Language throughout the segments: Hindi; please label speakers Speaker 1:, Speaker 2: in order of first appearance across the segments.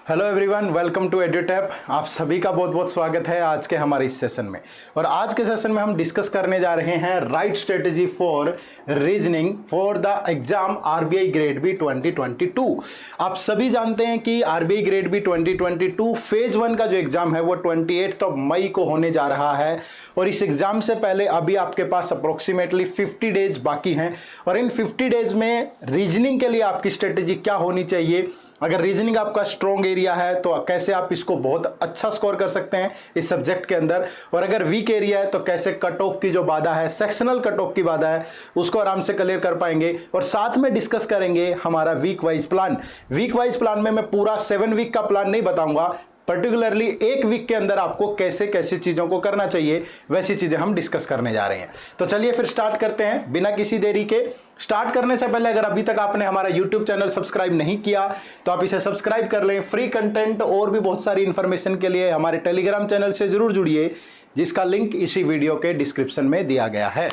Speaker 1: Hello everyone, welcome to EduTap. आप सभी का बहुत बहुत स्वागत है आज के हमारे इस सेशन में। और आज के सेशन में हम डिस्कस करने जा रहे हैं right strategy for reasoning for the exam RBI grade B 2022। आप सभी जानते हैं कि आरबीआई ग्रेड बी 2022 फेज 1 का जो एग्जाम है वो 28 मई को होने जा रहा है। और इस एग्जाम से पहले अभी आपके पास अप्रोक्सीमेटली 50 डेज बाकी हैं। और इन 50 डेज में रीजनिंग के लिए आपकी स्ट्रेटेजी क्या होनी चाहिए, अगर रीजनिंग आपका स्ट्रॉन्ग एरिया है तो कैसे आप इसको बहुत अच्छा स्कोर कर सकते हैं इस सब्जेक्ट के अंदर, और अगर वीक एरिया है तो कैसे कट ऑफ की जो बाधा है, सेक्शनल कट ऑफ की बाधा है, उसको आराम से क्लियर कर पाएंगे। और साथ में डिस्कस करेंगे हमारा week wise plan. Week wise plan में मैं पूरा 7 वीक का प्लान नहीं बताऊंगा, पर्टिकुलरली एक वीक के अंदर आपको कैसे कैसे चीज़ों को करना चाहिए वैसी चीज़ें हम डिस्कस करने जा रहे हैं। तो चलिए फिर स्टार्ट करते हैं बिना किसी देरी के। स्टार्ट करने से पहले अगर अभी तक आपने हमारा YouTube चैनल सब्सक्राइब नहीं किया तो आप इसे सब्सक्राइब कर लें। फ्री कंटेंट और भी बहुत सारी इंफॉर्मेशन के लिए हमारे टेलीग्राम चैनल से जरूर जुड़िए, जिसका लिंक इसी वीडियो के डिस्क्रिप्शन में दिया गया है।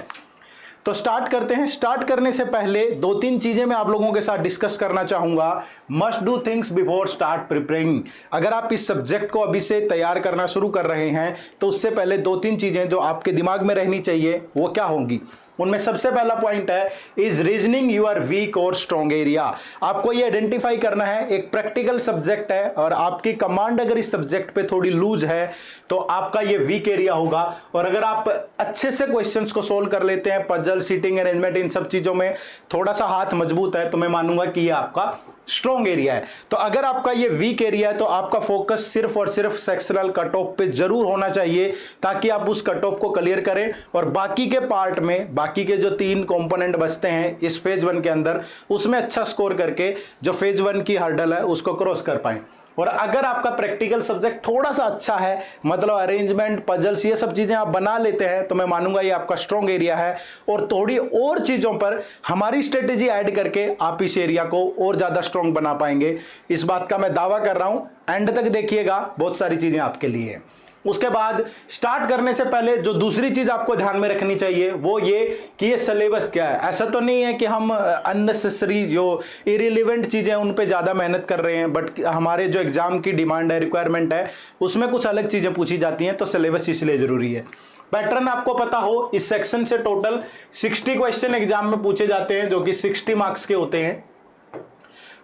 Speaker 1: तो स्टार्ट करते हैं। स्टार्ट करने से पहले 2-3 चीजें मैं आप लोगों के साथ डिस्कस करना चाहूंगा। Must do things before start preparing. अगर आप इस सब्जेक्ट को अभी से तैयार करना शुरू कर रहे हैं तो उससे पहले 2-3 चीजें जो आपके दिमाग में रहनी चाहिए वो क्या होंगी। उनमें सबसे पहला पॉइंट है, इज रीजनिंग यूर वीक और स्ट्रॉन्ग एरिया। आपको ये आइडेंटिफाई करना है, एक प्रैक्टिकल सब्जेक्ट है और आपकी कमांड अगर इस सब्जेक्ट पे थोड़ी लूज है तो आपका ये वीक एरिया होगा। और अगर आप अच्छे से क्वेश्चंस को सोल्व कर लेते हैं, पजल, सीटिंग अरेंजमेंट, इन सब चीजों में थोड़ा सा हाथ मजबूत है, तो मैं मानूंगा कि ये आपका स्ट्रॉन्ग एरिया है। तो अगर आपका ये वीक एरिया है तो आपका फोकस सिर्फ और सिर्फ सेक्शनल कट ऑफ पे जरूर होना चाहिए, ताकि आप उस कट ऑफ को क्लियर करें और बाकी के पार्ट में, बाकी के जो 3 कंपोनेंट बचते हैं इस फेज 1 के अंदर, उसमें अच्छा स्कोर करके जो फेज 1 की हर्डल है उसको क्रॉस कर पाएं। और अगर आपका प्रैक्टिकल सब्जेक्ट थोड़ा सा अच्छा है, मतलब अरेंजमेंट, पजल्स, ये सब चीजें आप बना लेते हैं, तो मैं मानूंगा ये आपका स्ट्रॉन्ग एरिया है। और थोड़ी और चीजों पर हमारी स्ट्रेटेजी ऐड करके आप इस एरिया को और ज्यादा स्ट्रॉन्ग बना पाएंगे, इस बात का मैं दावा कर रहा हूं। एंड तक देखिएगा, बहुत सारी चीजें आपके लिए हैं। उसके बाद स्टार्ट करने से पहले जो दूसरी चीज आपको ध्यान में रखनी चाहिए वो ये कि ये सिलेबस क्या है। ऐसा तो नहीं है कि हम अननेसेसरी जो इरिलेवेंट चीजें उन पे ज्यादा मेहनत कर रहे हैं, बट हमारे जो एग्जाम की डिमांड है, रिक्वायरमेंट है, उसमें कुछ अलग चीजें पूछी जाती हैं, तो सिलेबस इसलिए जरूरी है। पैटर्न आपको पता हो, इस सेक्शन से टोटल 60 क्वेश्चन एग्जाम में पूछे जाते हैं, जो कि 60 मार्क्स के होते हैं।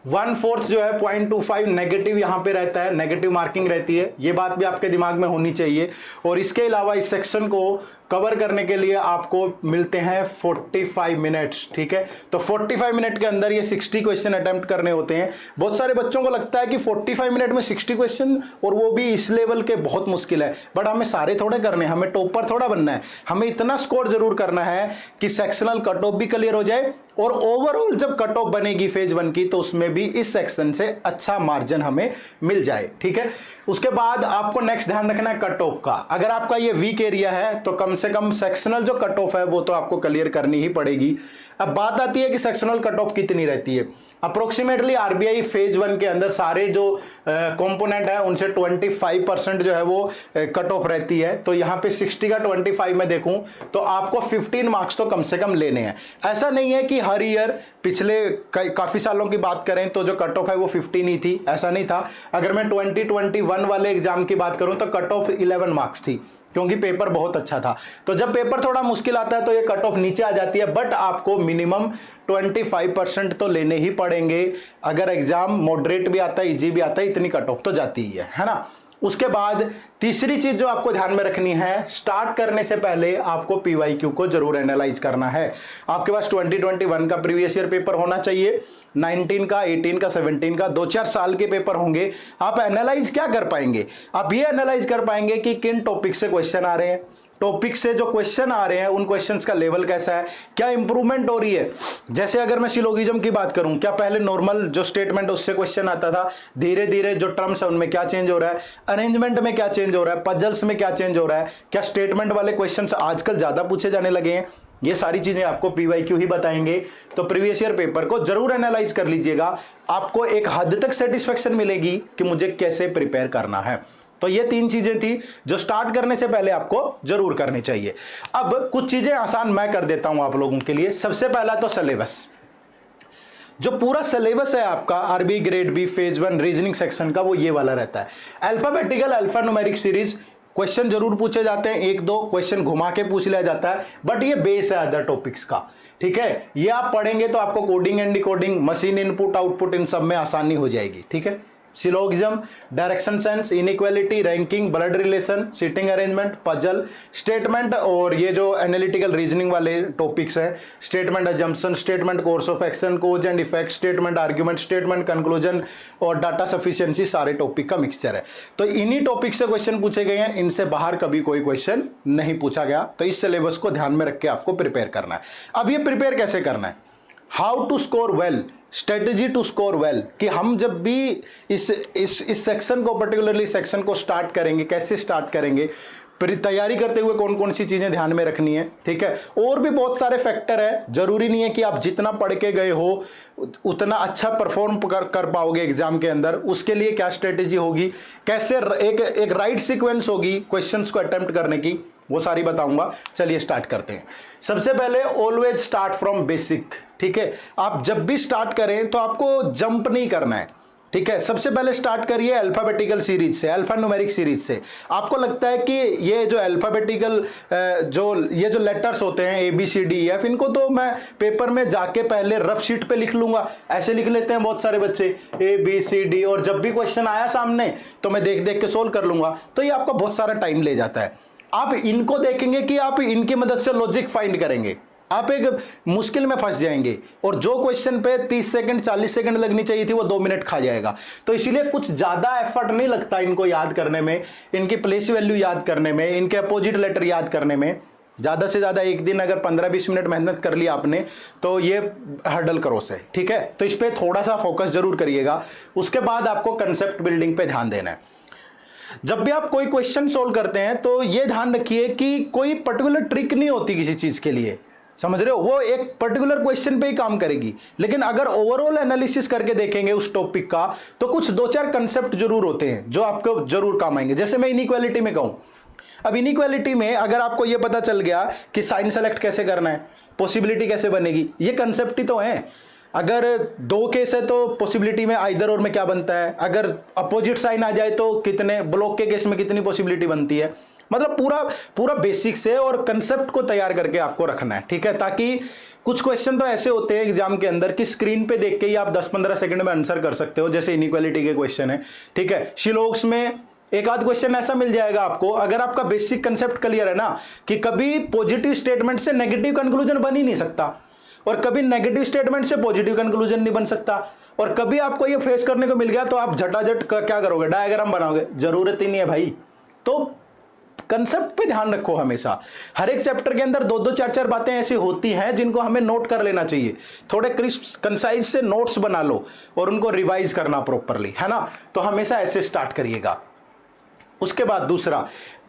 Speaker 1: 1/4 जो है 0.25 नेगेटिव यहां पे रहता है, नेगेटिव मार्किंग रहती है, ये बात भी आपके दिमाग में होनी चाहिए। और इसके अलावा इस सेक्शन को कवर करने के लिए आपको मिलते हैं 45 मिनट्स, ठीक है। तो 45 मिनट के अंदर ये 60 क्वेश्चन अटेम्प्ट करने होते हैं। बहुत सारे बच्चों को लगता है कि 45 मिनट में 60 क्वेश्चन, और वो भी इस लेवल के, बहुत मुश्किल है। बट हमें सारे थोड़े करने, हमें टॉपर थोड़ा बनना है, हमें इतना स्कोर जरूर करना है कि सेक्शनल कट ऑफ भी क्लियर हो जाए, और ओवरऑल जब कट ऑफ बनेगी फेज 1 की तो उसमें भी इस सेक्शन से अच्छा मार्जिन हमें मिल जाए, ठीक है। उसके बाद आपको नेक्स्ट ध्यान रखना है कट ऑफ का। अगर आपका ये वीक एरिया है तो कम से कम सेक्शनल जो कट ऑफ है वो तो आपको क्लियर करनी ही पड़ेगी। अब बात आती है कि सेक्शनल कट ऑफ कितनी रहती है। अप्रोक्सीमेटली आरबीआई फेज 1 के अंदर सारे जो कंपोनेंट है उनसे 25% जो है वो कट ऑफ रहती है। तो यहाँ पे 60 का 25 में देखूं तो आपको 15 मार्क्स तो कम से कम लेने हैं। ऐसा नहीं है कि हर ईयर, पिछले काफी सालों की बात करें तो जो कट ऑफ है वो 15 ही थी, ऐसा नहीं था। अगर मैं 2021 वाले एग्जाम की बात करूं तो कट ऑफ 11 मार्क्स थी, क्योंकि पेपर बहुत अच्छा था। तो जब पेपर थोड़ा मुश्किल आता है तो ये कट ऑफ नीचे आ जाती है, बट आपको मिनिमम 25% तो लेने ही पड़ेंगे। अगर एग्जाम मॉडरेट भी आता है, इजी भी आता है, इतनी कट ऑफ तो जाती ही है ना। उसके बाद तीसरी चीज जो आपको ध्यान में रखनी है, स्टार्ट करने से पहले आपको पीवाईक्यू को जरूर एनालाइज करना है। आपके पास 2021 का प्रीवियस ईयर पेपर होना चाहिए, 19 का, 18 का, 17 का, 2-4 साल के पेपर होंगे। आप एनालाइज क्या कर पाएंगे? आप ये एनालाइज कर पाएंगे कि किन टॉपिक से क्वेश्चन आ रहे हैं, टॉपिक से जो क्वेश्चन आ रहे हैं उन क्वेश्चंस का लेवल कैसा है, क्या इंप्रूवमेंट हो रही है। जैसे अगर मैं सिलोगिज्म की बात करूं, क्या पहले नॉर्मल जो स्टेटमेंट उससे क्वेश्चन आता था, धीरे धीरे जो टर्म्स है उनमें क्या चेंज हो रहा है, अरेंजमेंट में क्या चेंज हो रहा है, पजल्स में क्या चेंज हो रहा है, क्या स्टेटमेंट वाले क्वेश्चंस आजकल ज्यादा पूछे जाने लगे हैं। ये सारी चीजें आपको पीवाईक्यू ही बताएंगे। तो प्रीवियस ईयर पेपर को जरूर एनालाइज कर लीजिएगा, आपको एक हद तक सेटिस्फेक्शन मिलेगी कि मुझे कैसे प्रिपेयर करना है। तो ये 3 चीजें थी जो स्टार्ट करने से पहले आपको जरूर करनी चाहिए। अब कुछ चीजें आसान मैं कर देता हूं आप लोगों के लिए। सबसे पहला तो सिलेबस। जो पूरा सिलेबस है आपका RB grade B phase 1 reasoning section का, वो ये वाला रहता है। अल्फाबेटिकल अल्फान्यूमेरिक सीरीज क्वेश्चन जरूर पूछे जाते हैं, एक दो क्वेश्चन घुमा के पूछ लिया जाता है, बट ये बेस है अदर टॉपिक्स का, ठीक है। ये आप पढ़ेंगे तो आपको coding and decoding, machine input output, इन सब में आसानी हो जाएगी, ठीक है। Syllogism, direction sense, inequality, ranking, blood relation, seating arrangement, puzzle, statement, और ये जो एनालिटिकल रीजनिंग वाले टॉपिक्स हैं, statement assumption, statement course of action, cause and effect, statement argument, statement conclusion और डाटा सफिशिएंसी, सारे टॉपिक का मिक्सचर है। तो इन्हीं टॉपिक से क्वेश्चन पूछे गए हैं, इनसे बाहर कभी कोई क्वेश्चन नहीं पूछा गया। तो इस सिलेबस को ध्यान में रख के आपको प्रिपेयर करना है। अब ये प्रिपेयर कैसे करना है, how to score well, strategy to score well, कि हम जब भी इस सेक्शन को, पर्टिकुलरली सेक्शन को स्टार्ट करेंगे, कैसे स्टार्ट करेंगे, तैयारी करते हुए कौन कौन सी चीजें ध्यान में रखनी है, ठीक है। और भी बहुत सारे फैक्टर है, जरूरी नहीं है कि आप जितना पढ़ के गए हो उतना अच्छा परफॉर्म कर पाओगे एग्जाम के अंदर। उसके लिए क्या स्ट्रेटेजी होगी, कैसे एक राइट सीक्वेंस होगी क्वेश्चंस को अटेम्प्ट करने की, वो सारी बताऊंगा। चलिए स्टार्ट करते हैं। सबसे पहले ऑलवेज स्टार्ट फ्रॉम बेसिक, ठीक है। आप जब भी स्टार्ट करें तो आपको जंप नहीं करना है, ठीक है। सबसे पहले स्टार्ट करिए अल्फाबेटिकल सीरीज से, अल्फान्यूमेरिक सीरीज से। आपको लगता है कि ये जो अल्फाबेटिकल ये जो लेटर्स होते हैं ABCDEF, इनको तो मैं पेपर में जाके पहले रफ शीट पे लिख लूंगा, ऐसे लिख लेते हैं बहुत सारे बच्चे ABCD, और जब भी क्वेश्चन आया सामने तो मैं देख देख के सोल्व कर लूंगा। तो ये आपका बहुत सारा टाइम ले जाता है। आप इनको देखेंगे कि आप इनकी मदद से लॉजिक फाइंड करेंगे, आप एक मुश्किल में फंस जाएंगे, और जो क्वेश्चन पे 30 सेकंड 40 सेकंड लगनी चाहिए थी वो 2 मिनट खा जाएगा। तो इसीलिए कुछ ज्यादा एफर्ट नहीं लगता इनको याद करने में, इनकी प्लेस वैल्यू याद करने में, इनके अपोजिट लेटर याद करने में। ज्यादा से ज्यादा एक दिन अगर 15-20 मिनट मेहनत कर ली आपने तो ये हर्डल क्रॉस है, ठीक है। तो इस पर थोड़ा सा फोकस जरूर करिएगा। उसके बाद आपको कंसेप्ट बिल्डिंग पे ध्यान देना है। जब भी आप कोई क्वेश्चन सोल्व करते हैं तो ये ध्यान रखिए कि कोई पर्टिकुलर ट्रिक नहीं होती किसी चीज के लिए, समझ रहे हो, वो एक पर्टिकुलर क्वेश्चन पे ही काम करेगी। लेकिन अगर ओवरऑल एनालिसिस करके देखेंगे उस टॉपिक का तो कुछ 2-4 कंसेप्ट जरूर होते हैं जो आपको जरूर काम आएंगे। जैसे मैं इनइक्वालिटी में कहूं, अब इनइक्वालिटी में अगर आपको ये पता चल गया कि साइन सेलेक्ट कैसे करना है, पॉसिबिलिटी कैसे बनेगी, ये कंसेप्ट ही तो है। अगर 2 केस है तो पॉसिबिलिटी में आइदर और में क्या बनता है, अगर अपोजिट साइन आ जाए तो कितने, ब्लॉक के केस में कितनी पॉसिबिलिटी बनती है। मतलब पूरा बेसिक से और कंसेप्ट को तैयार करके आपको रखना है, ठीक है। ताकि कुछ क्वेश्चन तो ऐसे होते हैं एग्जाम के अंदर कि स्क्रीन पे देख के ही आप 10-15 सेकंड में आंसर कर सकते हो, जैसे इनइक्वालिटी के क्वेश्चन है, ठीक है। शिलोक्स में एक आध क्वेश्चन ऐसा मिल जाएगा आपको, अगर आपका बेसिक कंसेप्ट क्लियर है ना, कि कभी पॉजिटिव स्टेटमेंट से नेगेटिव कंक्लूजन बन ही नहीं सकता, और कभी नेगेटिव स्टेटमेंट से पॉजिटिव कंक्लूजन नहीं बन सकता, और कभी आपको ये फेस करने को मिल गया तो आप झटाझट क्या करोगे, डायग्राम बनाओगे, जरूरत ही नहीं है भाई। तो कंसेप्ट पे ध्यान रखो हमेशा। हर एक चैप्टर के अंदर 2-2 4-4 बातें ऐसी होती हैं जिनको हमें नोट कर लेना चाहिए। थोड़े क्रिस्प कंसाइज से नोट्स बना लो और उनको रिवाइज करना प्रॉपरली, है ना। तो हमेशा ऐसे स्टार्ट करिएगा। उसके बाद दूसरा,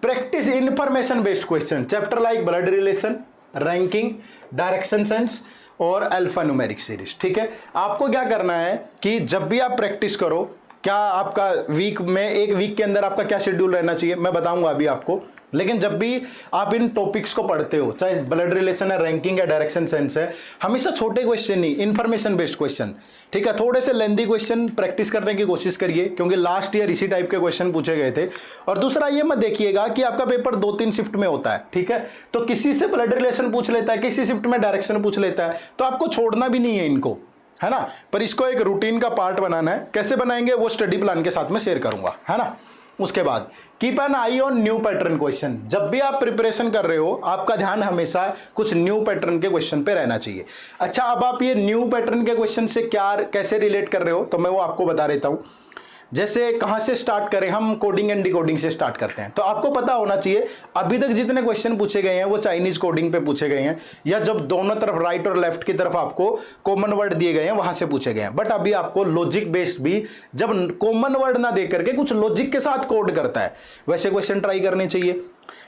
Speaker 1: practice information based question, chapter like blood relation, ranking, direction sense और अल्फान्यूमेरिक सीरीज, ठीक है। आपको क्या करना है कि जब भी आप प्रैक्टिस करो, क्या आपका वीक में, एक वीक के अंदर आपका क्या शेड्यूल रहना चाहिए मैं बताऊंगा अभी आपको, लेकिन जब भी आप इन टॉपिक्स को पढ़ते हो, चाहे ब्लड रिलेशन है, रैंकिंग है, डायरेक्शन सेंस है, हमेशा छोटे क्वेश्चन नहीं, इंफॉर्मेशन बेस्ड क्वेश्चन, ठीक है। थोड़े से लेंथी क्वेश्चन प्रैक्टिस करने की कोशिश करिए, क्योंकि लास्ट ईयर इसी टाइप के क्वेश्चन पूछे गए थे। और दूसरा ये मत देखिएगा कि आपका पेपर 2-3 शिफ्ट में होता है, ठीक है। तो किसी से ब्लड रिलेशन पूछ लेता है, किसी शिफ्ट में डायरेक्शन पूछ लेता है, तो आपको छोड़ना भी नहीं है इनको, है ना। पर इसको एक रूटीन का पार्ट बनाना है। कैसे बनाएंगे वो स्टडी प्लान के साथ में शेयर करूंगा, है ना। उसके बाद keep an I on new pattern question. जब भी आप प्रिपरेशन कर रहे हो आपका ध्यान हमेशा कुछ न्यू पैटर्न के क्वेश्चन पे रहना चाहिए। अच्छा, अब आप ये न्यू पैटर्न के क्वेश्चन से कैसे रिलेट कर रहे हो तो मैं वो आपको बता देता हूं। जैसे कहां से स्टार्ट करें, हम कोडिंग एंड डिकोडिंग से स्टार्ट करते हैं। तो आपको पता होना चाहिए अभी तक जितने क्वेश्चन पूछे गए हैं वो चाइनीज कोडिंग पे पूछे गए हैं, या जब दोनों तरफ राइट और लेफ्ट की तरफ आपको कॉमन वर्ड दिए गए हैं वहां से पूछे गए हैं। बट अभी आपको लॉजिक बेस्ड भी, जब कॉमन वर्ड ना दे करके कुछ लॉजिक के साथ कोड करता है, वैसे क्वेश्चन ट्राई करने चाहिए।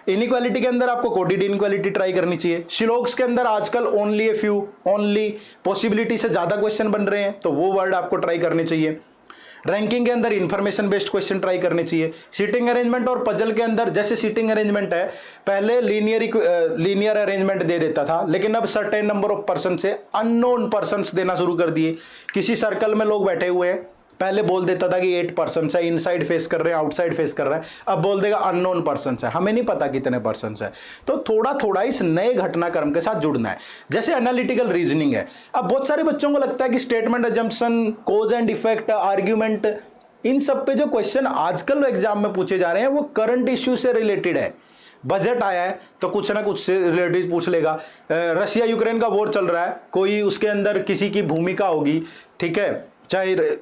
Speaker 1: इनइक्वालिटी के अंदर आपको कोडेड इनइक्वालिटी ट्राई करनी चाहिए। शिलोक्स के अंदर आजकल only a few, only, possibility से ज्यादा क्वेश्चन बन रहे हैं तो वो वर्ड आपको ट्राई करने चाहिए। रैंकिंग के अंदर इंफॉर्मेशन बेस्ड क्वेश्चन ट्राई करने चाहिए। सीटिंग अरेंजमेंट और पजल के अंदर, जैसे सीटिंग अरेंजमेंट है, पहले लीनियर अरेंजमेंट दे देता था, लेकिन अब सर्टेन नंबर ऑफ पर्सन से अननोन पर्सन्स देना शुरू कर दिए। किसी सर्कल में लोग बैठे हुए हैं, पहले बोल देता था कि 8 पर्सन है, इनसाइड फेस कर रहे हैं, आउटसाइड फेस कर रहे हैं, अब बोल देगा अननोन पर्सन है, हमें नहीं पता कितने पर्सन है। तो थोड़ा थोड़ा इस नए घटनाक्रम के साथ जुड़ना है। जैसे एनालिटिकल रीजनिंग है, अब बहुत सारे बच्चों को लगता है कि statement, assumption, cause and effect, argument, इन सब पे जो क्वेश्चन आजकल एग्जाम में पूछे जा रहे हैं वो करंट इश्यू से रिलेटेड है। बजट आया है तो कुछ ना कुछ से रिलेटेड पूछ लेगा। रशिया यूक्रेन का वॉर चल रहा है, कोई उसके अंदर किसी की भूमिका होगी, ठीक है, चाहे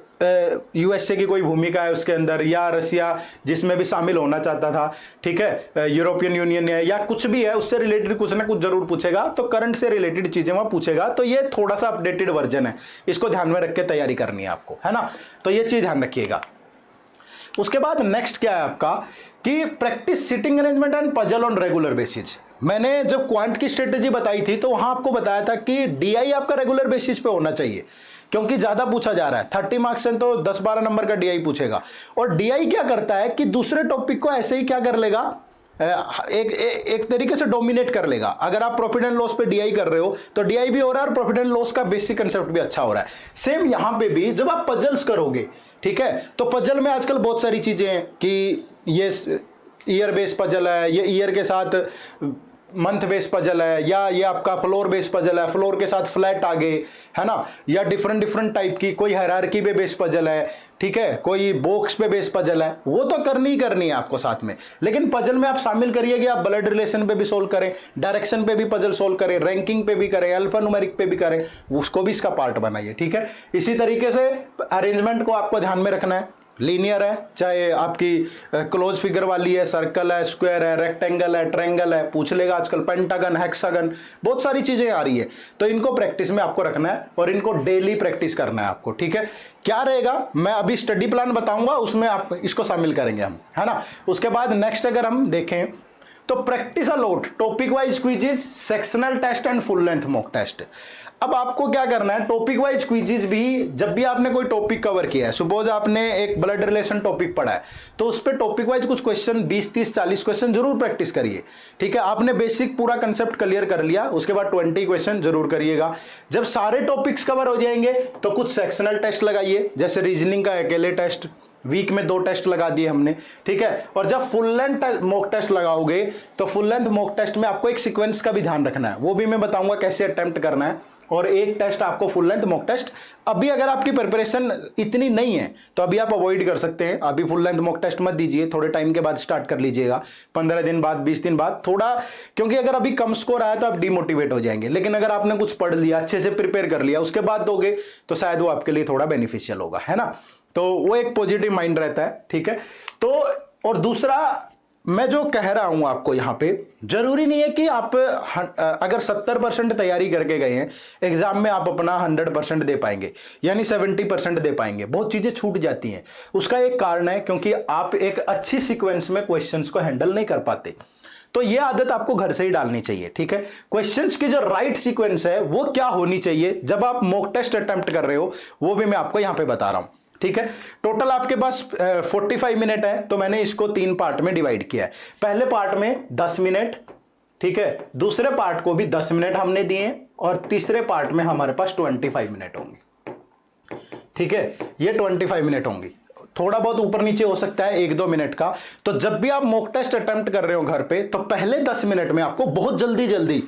Speaker 1: यूएसए की कोई भूमिका है उसके अंदर, या रशिया जिसमें भी शामिल होना चाहता था, ठीक है, यूरोपियन यूनियन है, या कुछ भी है, उससे रिलेटेड कुछ ना कुछ जरूर पूछेगा। तो करंट से रिलेटेड चीजें वहां पूछेगा। तो ये थोड़ा सा अपडेटेड वर्जन है, इसको ध्यान में रख के तैयारी करनी है आपको, है ना। तो ये चीज ध्यान रखिएगा। उसके बाद नेक्स्ट क्या है आपका कि practice sitting arrangement and puzzle on regular basis. मैंने जब क्वांट की स्ट्रेटेजी बताई थी तो वहां आपको बताया था कि डीआई आपका रेगुलर बेसिस पे होना चाहिए, क्योंकि ज्यादा पूछा जा रहा है। 30 मार्क्स से तो 10-12 नंबर का डीआई पूछेगा। और डीआई क्या करता है कि दूसरे टॉपिक को ऐसे ही क्या कर लेगा, एक तरीके से डोमिनेट कर लेगा। अगर आप प्रॉफिट एंड लॉस पे डीआई कर रहे हो तो डीआई भी हो रहा है और प्रॉफिट एंड लॉस का बेसिक कंसेप्ट भी अच्छा हो रहा है। सेम यहां पे भी जब आप पजल्स करोगे, ठीक है, तो पजल में आजकल बहुत सारी चीजें हैं कि ये ईयर बेस पजल है, ये ईयर के साथ मंथ बेस पजल है, या ये आपका फ्लोर बेस पजल है, फ्लोर के साथ फ्लैट आगे, है ना, या डिफरेंट टाइप की कोई हायरार्की पे बेस पजल है, ठीक है, कोई बॉक्स पे बेस पजल है, वो तो करनी ही करनी है आपको साथ में। लेकिन पजल में आप शामिल करिए कि आप ब्लड रिलेशन पे भी सोल्व करें, डायरेक्शन पे भी पजल सोल्व करें, रैंकिंग पे भी करें, अल्फा न्यूमेरिक पे भी करें, उसको भी इसका पार्ट बनाइए, ठीक है। इसी तरीके से अरेंजमेंट को आपको ध्यान में रखना है। लीनियर है, चाहे आपकी क्लोज फिगर वाली है, सर्कल है, स्क्वायर है, रेक्टेंगल है, ट्रायंगल है, पूछ लेगा आजकल, पेंटागन, हेक्सागन, बहुत सारी चीजें आ रही है। तो इनको प्रैक्टिस में आपको रखना है और इनको डेली प्रैक्टिस करना है आपको, ठीक है। क्या रहेगा, मैं अभी स्टडी प्लान बताऊंगा, उसमें आप इसको शामिल करेंगे हम, है ना। उसके बाद नेक्स्ट अगर हम देखें तो practice a lot, topic wise quizzes, sectional test and full length mock test. अब आपको क्या करना है, टॉपिक वाइज क्विजेज भी, जब भी आपने कोई टॉपिक कवर किया है, सपोज आपने एक ब्लड रिलेशन टॉपिक पढ़ा है, तो उस पर टॉपिक वाइज कुछ क्वेश्चन 20, 30, 40 क्वेश्चन जरूर प्रैक्टिस करिए, ठीक है। आपने बेसिक पूरा कंसेप्ट क्लियर कर लिया, उसके बाद 20 क्वेश्चन जरूर करिएगा। जब सारे टॉपिक्स कवर हो जाएंगे तो कुछ सेक्शनल टेस्ट लगाइए, जैसे रीजनिंग का अकेले टेस्ट, वीक में 2 टेस्ट लगा दिए हमने, ठीक है। और जब फुल लेंथ मॉक टेस्ट लगाओगे तो फुल लेंथ मॉक टेस्ट में आपको एक सीक्वेंस का भी ध्यान रखना है, वो भी मैं बताऊंगा कैसे अटेम्प्ट करना है। और एक टेस्ट आपको फुल लेंथ मॉक टेस्ट, अभी अगर आपकी प्रिपरेशन इतनी नहीं है तो अभी आप अवॉइड कर सकते हैं, अभी फुल लेंथ मॉक टेस्ट मत दीजिए, थोड़े टाइम के बाद स्टार्ट कर लीजिएगा, 15 दिन बाद, 20 दिन बाद थोड़ा, क्योंकि अगर अभी कम स्कोर आया तो आप डिमोटिवेट हो जाएंगे। लेकिन अगर आपने कुछ पढ़ लिया, अच्छे से प्रिपेयर कर लिया, उसके बाद दोगे तो शायद वो आपके लिए थोड़ा बेनिफिशियल होगा, है ना। तो वो एक पॉजिटिव माइंड रहता है, ठीक है। तो और दूसरा मैं जो कह रहा हूं आपको यहां पे, जरूरी नहीं है कि आप अगर 70% तैयारी करके गए हैं एग्जाम में आप अपना 100% दे पाएंगे, यानी 70% दे पाएंगे, बहुत चीजें छूट जाती हैं। उसका एक कारण है क्योंकि आप एक अच्छी सीक्वेंस में क्वेश्चंस को हैंडल नहीं कर पाते। तो ये आदत आपको घर से ही डालनी चाहिए, ठीक है। क्वेश्चंस की जो राइट सीक्वेंस है वो क्या होनी चाहिए जब आप मॉक टेस्ट अटेम्प्ट कर रहे हो, वो भी मैं आपको यहां पे बता रहा हूं, ठीक है। टोटल आपके पास 45 मिनट है, तो मैंने इसको 3 पार्ट में डिवाइड किया है। पहले पार्ट में 10 मिनट, ठीक है, दूसरे पार्ट को भी 10 मिनट हमने दिए, और तीसरे पार्ट में हमारे पास 25 मिनट होंगे, ठीक है। ये 25 मिनट होंगी, थोड़ा बहुत ऊपर नीचे हो सकता है 1-2 मिनट का। तो जब भी आप मॉक टेस्ट अटेम्प्ट कर रहे हो घर पे, तो पहले 10 मिनट में आपको बहुत जल्दी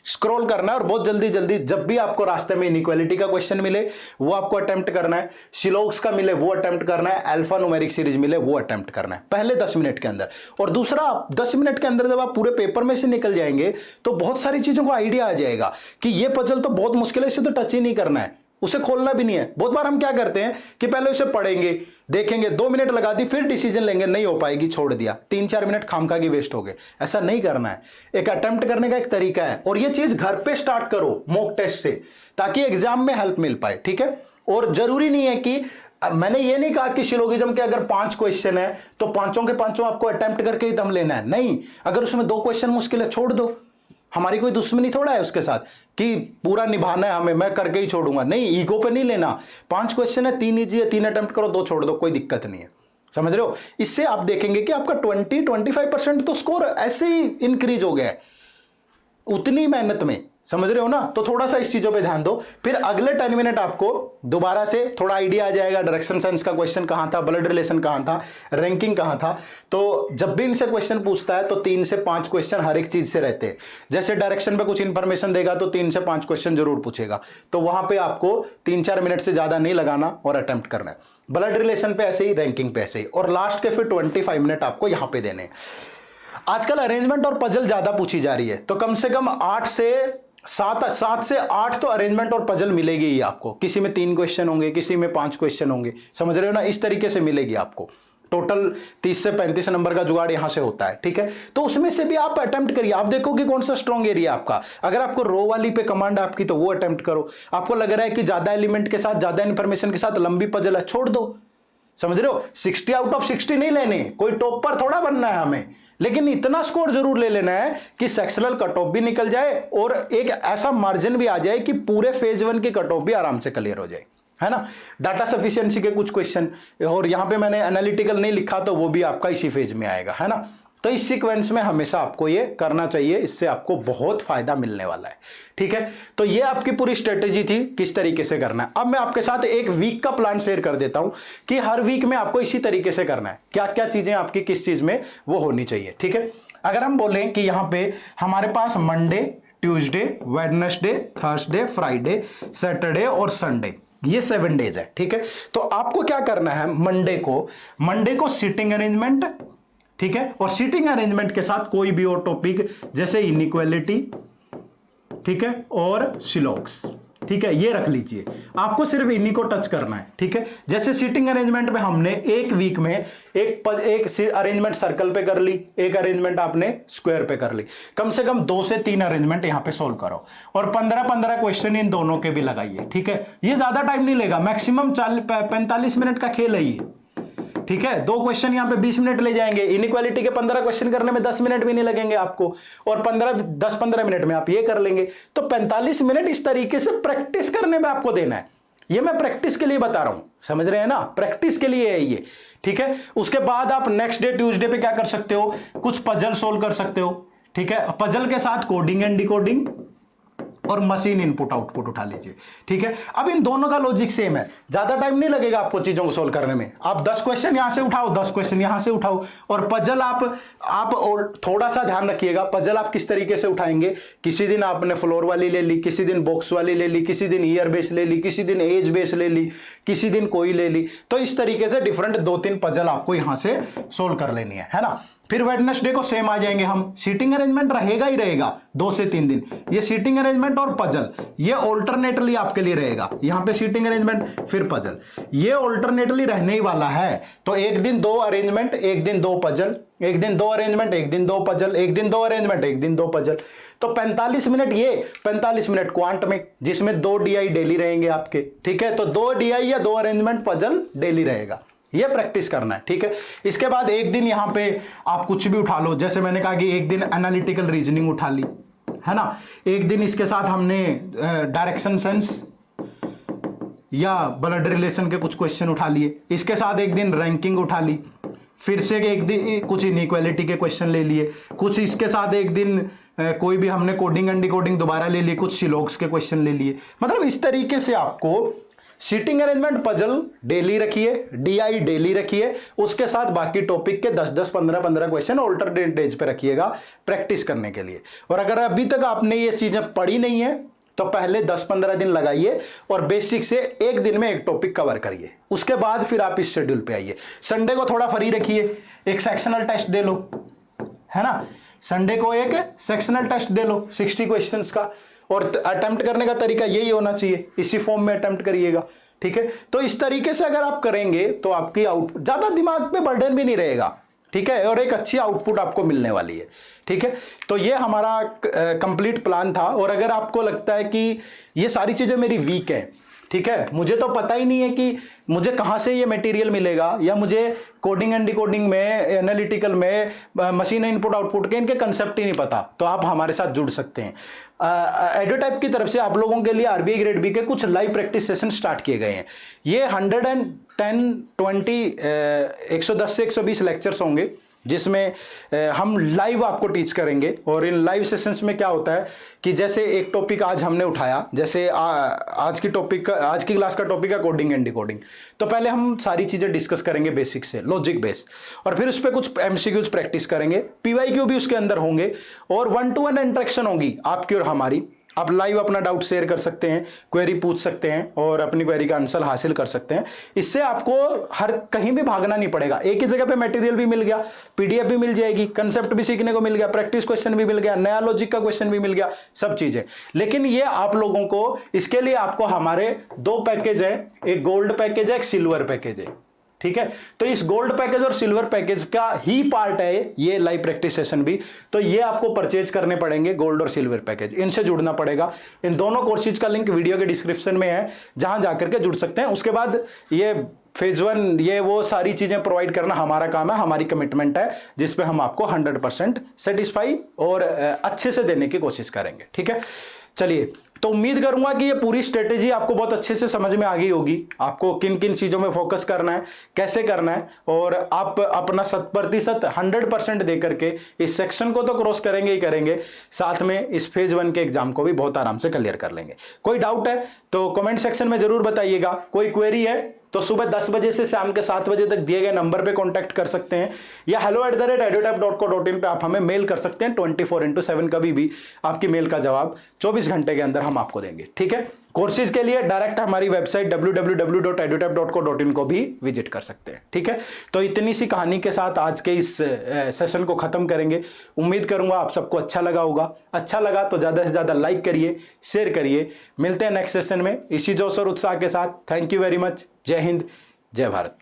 Speaker 1: स्क्रॉल करना है, और बहुत जल्दी जब भी आपको रास्ते में इनइक्वालिटी का क्वेश्चन मिले वो आपको अटेम्प्ट करना है, शिलोक्स का मिले वो अटेम्प्ट करना है, अल्फा न्यूमेरिक सीरीज मिले वो अटेम्प्ट करना है, पहले 10 मिनट के अंदर। और दूसरा, 10 मिनट के अंदर जब आप पूरे पेपर में से निकल जाएंगे तो बहुत सारी चीजों को आइडिया आ जाएगा कि ये पजल तो बहुत मुश्किल है, इसे तो टच ही नहीं करना है, उसे खोलना भी नहीं है। बहुत बार हम क्या करते हैं कि पहले उसे पढ़ेंगे, देखेंगे, 2 मिनट लगा दी, फिर डिसीजन लेंगे, नहीं हो पाएगी, छोड़ दिया, 3-4 मिनट खामखा की वेस्ट हो गए। ऐसा नहीं करना है। एक अटेम्प्ट करने का एक तरीका है, और ये चीज घर पे स्टार्ट करो मॉक टेस्ट से, ताकि एग्जाम में हेल्प मिल पाए, ठीक है। और जरूरी नहीं है कि, मैंने ये नहीं कहा कि शिलोगिज्म के अगर 5 क्वेश्चन है तो 5 के 5 आपको अटेम्प्ट करके ही दम लेना है, नहीं। अगर उसमें 2 क्वेश्चन मुश्किल है, छोड़ दो, हमारी कोई दुश्मनी थोड़ा है उसके साथ कि पूरा निभाना है हमें, मैं करके ही छोड़ूंगा, नहीं, ईगो पे नहीं लेना। 5 क्वेश्चन है, 3 इजी है, 3 अटेम्प्ट करो, 2 छोड़ दो, कोई दिक्कत नहीं है। समझ रहे हो? इससे आप देखेंगे कि आपका 20-25% तो स्कोर ऐसे ही इंक्रीज हो गया है उतनी मेहनत में। समझ रहे हो ना? तो थोड़ा सा इस चीजों पे ध्यान दो। फिर अगले 10 मिनट आपको दोबारा से थोड़ा आइडिया आ जाएगा, डायरेक्शन सेंस का क्वेश्चन कहां था, ब्लड रिलेशन कहां था, रैंकिंग कहां था। तो जब भी इनसे क्वेश्चन पूछता है तो 3 से 5 क्वेश्चन हर एक चीज से रहते हैं। जैसे डायरेक्शन पे कुछ इंफॉर्मेशन देगा तो 3 से 5 क्वेश्चन जरूर पूछेगा, तो वहां पर आपको 3-4 मिनट से ज्यादा नहीं लगाना और अटेम्प्ट करना है। ब्लड रिलेशन पे ऐसे ही, रैंकिंग पे ऐसे ही, और लास्ट के फिर 25 मिनट आपको यहां पे देने। आजकल अरेंजमेंट और पजल ज्यादा पूछी जा रही है, तो कम से कम 7 से 8 तो अरेंजमेंट और पजल मिलेगी ही आपको। किसी में 3 क्वेश्चन होंगे, किसी में 5 क्वेश्चन होंगे। समझ रहे हो ना? इस तरीके से मिलेगी आपको। टोटल 30 से 35 नंबर का जुगाड़ यहां से होता है, ठीक है। तो उसमें से भी आप अटेम्प्ट करिए, आप देखो कि कौन सा स्ट्रॉन्ग एरिया आपका। अगर आपको रो वाली पे कमांड आपकी, तो वो अटेम्प्ट करो। आपको लग रहा है कि ज्यादा एलिमेंट के साथ, ज्यादा इंफॉर्मेशन के साथ लंबी पजल है, छोड़ दो। समझ रहे हो? 60 आउट ऑफ 60 नहीं लेने, कोई टॉपर थोड़ा बनना है हमें, लेकिन इतना स्कोर जरूर ले लेना है कि सेक्शनल कट ऑफ भी निकल जाए और एक ऐसा मार्जिन भी आ जाए कि पूरे फेज 1 की कट ऑफ भी आराम से क्लियर हो जाए, है ना। डाटा सफिशिएंसी के कुछ क्वेश्चन, और यहां पे मैंने एनालिटिकल नहीं लिखा तो वो भी आपका इसी फेज में आएगा, है ना। तो इस सीक्वेंस में हमेशा आपको ये करना चाहिए, इससे आपको बहुत फायदा मिलने वाला है, ठीक है। तो ये आपकी पूरी स्ट्रेटेजी थी किस तरीके से करना है। अब मैं आपके साथ एक वीक का प्लान शेयर कर देता हूं कि हर वीक में आपको इसी तरीके से करना है, क्या क्या चीजें आपकी किस चीज में वो होनी चाहिए, ठीक है। अगर हम बोलें कि यहां पे हमारे पास Monday, Tuesday, Wednesday, Thursday, Friday, Saturday और संडे, ये 7 डेज है, ठीक है। तो आपको क्या करना है, मंडे को सिटिंग अरेंजमेंट, ठीक है, और सीटिंग अरेंजमेंट के साथ कोई भी और टॉपिक जैसे इनइक्वालिटी, ठीक है, और सिलॉक्स, ठीक है, ये रख लीजिए। आपको सिर्फ इन्हीं को टच करना है, ठीक है। जैसे सीटिंग अरेंजमेंट में हमने एक वीक में एक अरेंजमेंट सर्कल पे कर ली, एक अरेंजमेंट आपने स्क्वायर पे कर ली। कम से कम 2 से 3 अरेंजमेंट यहां पे सोल्व करो और 15-15 क्वेश्चन इन दोनों के भी लगाइए, ठीक है। ये ज्यादा टाइम नहीं लेगा, मैक्सिमम 45 मिनट का खेल है ये, ठीक है। 2 क्वेश्चन यहां पे 20 मिनट ले जाएंगे, इनइक्वालिटी के 15 क्वेश्चन करने में 10 मिनट भी नहीं लगेंगे आपको, और 10-15 मिनट में आप ये कर लेंगे। तो 45 मिनट इस तरीके से प्रैक्टिस करने में आपको देना है। ये मैं प्रैक्टिस के लिए बता रहा हूं, समझ रहे हैं ना, प्रैक्टिस के लिए है ये, ठीक है। उसके बाद आप नेक्स्ट डे ट्यूसडे पे क्या कर सकते हो, कुछ पजल सोल्व कर सकते हो, ठीक है। पजल के साथ कोडिंग एंड डिकोडिंग और मशीन इनपुट आउटपुट उठा लीजिए, ठीक है। अब इन दोनों का लॉजिक सेम है, ज्यादा टाइम नहीं लगेगा आपको चीजों को सोल्व करने में। आप 10 क्वेश्चन यहां से उठाओ, 10 क्वेश्चन यहां से उठाओ, और पजल आप और थोड़ा सा ध्यान रखिएगा, पजल आप किस तरीके से उठाएंगे। किसी दिन आपने फ्लोर वाली ले ली, किसी दिन बॉक्स वाली ले ली, किसी दिन ईयर बेस ले ली, किसी दिन एज बेस ले ली, किसी दिन कोई ले ली। तो इस तरीके से डिफरेंट 2-3 पजल आपको यहां से सोल्व कर लेनी है ना। फिर वेडनेसडे को सेम आ जाएंगे हम, सीटिंग अरेंजमेंट रहेगा ही रहेगा 2 से 3 दिन। ये सीटिंग अरेंजमेंट और पजल ये ऑल्टरनेटली आपके लिए रहेगा, यहां पे सीटिंग अरेंजमेंट फिर पजल, ये ऑल्टरनेटली रहने ही वाला है। तो एक दिन 2 अरेंजमेंट, एक दिन 2 पजल, एक दिन 2 अरेंजमेंट, एक दिन 2 पजल, एक दिन 2 अरेंजमेंट, एक दिन 2 पजल। तो 45 मिनट ये, 45 मिनट क्वांट में, जिसमें 2 DI डेली रहेंगे आपके, ठीक है। तो 2 DI या 2 अरेंजमेंट पजल डेली रहेगा, ये प्रैक्टिस करना है, ठीक है। इसके बाद एक दिन यहां पे आप कुछ भी उठा लो, जैसे मैंने कहा कि एक दिन एनालिटिकल रीजनिंग उठा ली, है ना। एक दिन इसके साथ हमने डायरेक्शन सेंस या ब्लड रिलेशन के कुछ क्वेश्चन उठा लिए, इसके साथ एक दिन रैंकिंग उठा ली, फिर से एक दिन कुछ इनइक्वालिटी के क्वेश्चन ले लिए, कुछ इसके साथ एक दिन कोई भी हमने कोडिंग एंड डिकोडिंग दोबारा ले लिए, कुछ सिलॉक्स के क्वेश्चन ले लिए। मतलब इस तरीके से आपको सीटिंग अरेंजमेंट पजल डेली रखिए, DI डेली रखिए, उसके साथ बाकी टॉपिक के 10-10, 15-15 क्वेश्चन ऑल्टरनेट डेज पे रखिएगा प्रैक्टिस करने के लिए। और अगर अभी तक आपने ये चीजें पढ़ी नहीं है तो पहले 10-15 दिन लगाइए और बेसिक से एक दिन में एक टॉपिक कवर करिए, उसके बाद फिर आप इस शेड्यूल पे आइए। संडे को थोड़ा फ्री रखिए, एक सेक्शनल टेस्ट दे लो, है ना। संडे को एक सेक्शनल टेस्ट दे लो 60 क्वेश्चंस का, और अटेम्प्ट करने का तरीका यही होना चाहिए, इसी फॉर्म में अटेम्प्ट करिएगा, ठीक है। तो इस तरीके से अगर आप करेंगे तो आपकी आउटपुट ज्यादा दिमाग पे बर्डन भी नहीं रहेगा, ठीक है, और एक अच्छी आउटपुट आपको मिलने वाली है, ठीक है। तो ये हमारा कंप्लीट प्लान था। और अगर आपको लगता है कि ये सारी चीजें मेरी वीक है ठीक है, मुझे तो पता ही नहीं है कि मुझे कहाँ से ये मटेरियल मिलेगा, या मुझे कोडिंग एंड डिकोडिंग में, एनालिटिकल में, मशीन इनपुट आउटपुट के इनके कंसेप्ट ही नहीं पता, तो आप हमारे साथ जुड़ सकते हैं। एडोटाइप की तरफ से आप लोगों के लिए आरबीआई ग्रेड बी के कुछ लाइव प्रैक्टिस सेशन स्टार्ट किए गए हैं। ये 110 से 120 लेक्चर्स होंगे, जिसमें हम लाइव आपको टीच करेंगे। और इन लाइव सेशंस में क्या होता है कि जैसे एक टॉपिक आज हमने उठाया, जैसे आज की क्लास का टॉपिक है कोडिंग एंड डिकोडिंग, तो पहले हम सारी चीज़ें डिस्कस करेंगे बेसिक से, लॉजिक बेस, और फिर उस पर कुछ एमसीक्यूज प्रैक्टिस करेंगे, पीवाईक्यू भी उसके अंदर होंगे, और 1-to-1 इंटरेक्शन होगी आपकी और हमारी। आप लाइव अपना डाउट शेयर कर सकते हैं, क्वेरी पूछ सकते हैं और अपनी क्वेरी का आंसर हासिल कर सकते हैं। इससे आपको हर कहीं भी भागना नहीं पड़ेगा, एक ही जगह पे मटेरियल भी मिल गया, पीडीएफ भी मिल जाएगी, कंसेप्ट भी सीखने को मिल गया, प्रैक्टिस क्वेश्चन भी मिल गया, नया लॉजिक का क्वेश्चन भी मिल गया, सब चीजें। लेकिन ये आप लोगों को, इसके लिए आपको हमारे 2 पैकेज है, एक गोल्ड पैकेज है, एक सिल्वर पैकेज है, ठीक है। तो इस गोल्ड पैकेज और सिल्वर पैकेज का ही पार्ट है ये लाइव प्रैक्टिस सेशन भी, तो ये आपको परचेज करने पड़ेंगे, गोल्ड और सिल्वर पैकेज, इनसे जुड़ना पड़ेगा। इन दोनों कोर्सेज का लिंक वीडियो के डिस्क्रिप्शन में है, जहां जाकर के जुड़ सकते हैं। उसके बाद ये फेज 1, ये वो सारी चीजें प्रोवाइड करना हमारा काम है, हमारी कमिटमेंट है, जिसपे हम आपको 100% सेटिस्फाई और अच्छे से देने की कोशिश करेंगे, ठीक है। चलिए, तो उम्मीद करूंगा कि ये पूरी स्ट्रेटेजी आपको बहुत अच्छे से समझ में आ गई होगी, आपको किन किन चीजों में फोकस करना है, कैसे करना है, और आप अपना 100% 100% दे करके इस सेक्शन को तो क्रॉस करेंगे ही करेंगे, साथ में इस फेज 1 के एग्जाम को भी बहुत आराम से क्लियर कर लेंगे। कोई डाउट है तो कमेंट सेक्शन में जरूर बताइएगा, कोई क्वेरी है तो सुबह 10 बजे से शाम के 7 बजे तक दिए गए नंबर पे कांटेक्ट कर सकते हैं, या hello@edutap.co.in पे आप हमें मेल कर सकते हैं। 24/7 कभी भी आपकी मेल का जवाब 24 घंटे के अंदर हम आपको देंगे, ठीक है। कोर्सेज के लिए डायरेक्ट हमारी वेबसाइट www.edutap.co.in को भी विजिट कर सकते हैं, ठीक है। तो इतनी सी कहानी के साथ आज के इस सेशन को खत्म करेंगे। उम्मीद करूंगा आप सबको अच्छा लगा होगा। अच्छा लगा तो ज्यादा से ज्यादा लाइक करिए, शेयर करिए। मिलते हैं नेक्स्ट सेशन में इसी जोश और उत्साह के साथ। Thank you very much. जय हिंद, जय भारत।